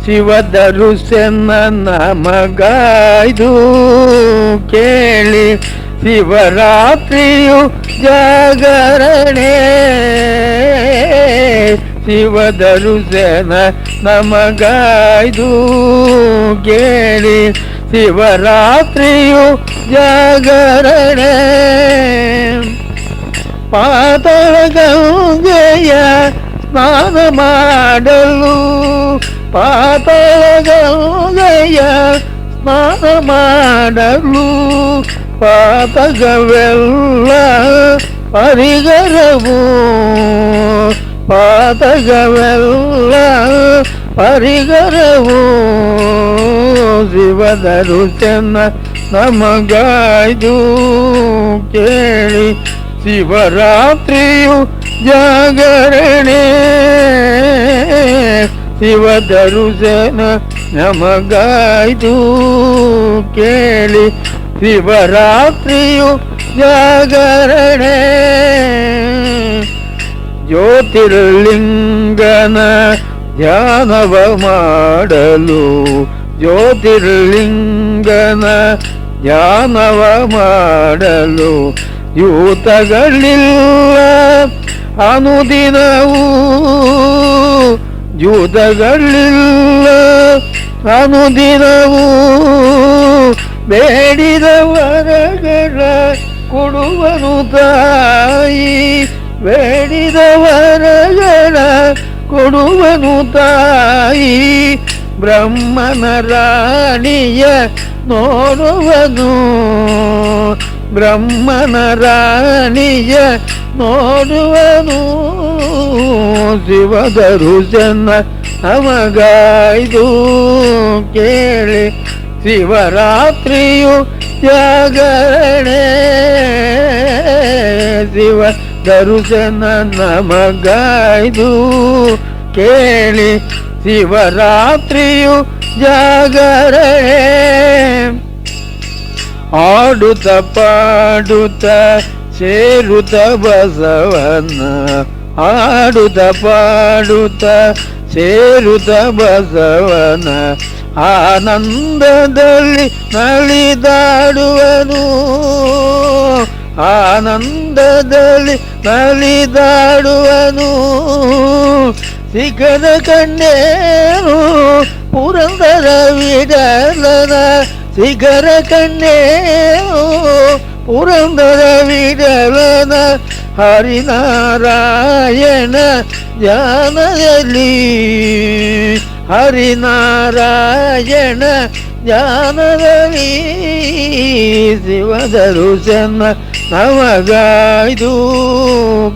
ಶಿವದರುಸೆನ್ನ ನಮಗಾಯ್ದು ಕೇಳಿ ಶಿವರಾತ್ರಿಯು ಜಾಗರಣೆ. ಶಿವದರುಸೆನ ನಮಗಾಯ್ದು ಕೇಳಿ ಶಿವರಾತ್ರಿಯು ಜಾಗರಣೆ. ಪಾತಾಳ ಗಂಗೆಯ ಸ್ನಾನ ಮಾಡಲು, ಪಾತಾಳ ಗಂಗೆಯ ಸ್ನಾನ ಮಾಡಲು ಪಾತಕವೆಲ್ಲ ಪರಿಗರವು, ಪಾತಕವೆಲ್ಲ ಪರಿಗರವು. ಶಿವದರುಸೆನ್ನ ನಮಗಾಯ್ದು ಕೇಳಿ ಶಿವರಾತ್ರಿಯು ಜಾಗರಣೆ. ಶಿವದರುಸೆನ ನಮಗಾಯ್ದು ಕೇಳಿ ಶಿವರಾತ್ರಿಯು ಜಾಗರಣೆ. ಜ್ಯೋತಿರ್ಲಿಂಗನ ಧ್ಯಾನವ ಮಾಡಲು, ಜ್ಯೋತಿರ್ಲಿಂಗನ ಧ್ಯಾನವ ಮಾಡಲು ಯೂತಗಳಿಲ್ಲ ಅನುದಿನವೂ, ಯೂತಗಳಿಲ್ಲ ಅನುದಿನವೂ. ಬೇಡಿದ ವರಗಳ ಕೊಡುವನು ತಾಯಿ, ಬೇಡಿದ ವರಗಳ ಕೊಡುವನು ತಾಯಿ. ಬ್ರಹ್ಮನ ರಾಣಿಯ ನೋಡುವನು, ಬ್ರಹ್ಮನ ರಾಣಿಯ ನೋಡುವನು. ಶಿವದರುಸೆನ್ನ ನಮಗಾಯ್ದು ಕೇಳಿ ಶಿವರಾತ್ರಿಯು ಜಾಗರಣೆ. ಶಿವದರುಸೆನ್ನ ನಮಗಾಯ್ದು ಕೇಳಿ ಶಿವರಾತ್ರಿಯು ಜಾಗರಣೆ. ಆಡುತ್ತ ಪಾಡುತ್ತ ಸೇರುತ್ತ ಬಸವನ, ಆಡುತ್ತ ಪಾಡುತ್ತ ಸೇರುತ್ತ ಬಸವನ ಆನಂದದಲ್ಲಿ ನಲಿದಾಡುವನು, ಆನಂದದಲ್ಲಿ ನಲಿದಾಡುವನು. ಶಿಖರ ಕಣ್ಣೇನು ಪುರಂದರ ವಿಠಲನ, ಶಿಖರ ಕಣ್ಣೇನು ಪುರಂದರ ವಿಠಲನ. ಹರಿನಾರಾಯಣ ಧ್ಯಾನದಲ್ಲಿ, ಹರಿನಾರಾಯಣ ಧ್ಯಾನದಲ್ಲಿ. ಶಿವದರುಸೆನ್ನ ನಮಗಾಯ್ದು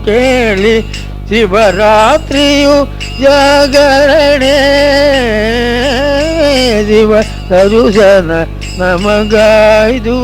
ಕೇಳಿ ಶಿವರಾತ್ರಿಯು ಜಾಗರಣೆ. ಶಿವದರುಸೆನ್ನ ನಮಗಾಯ್ದು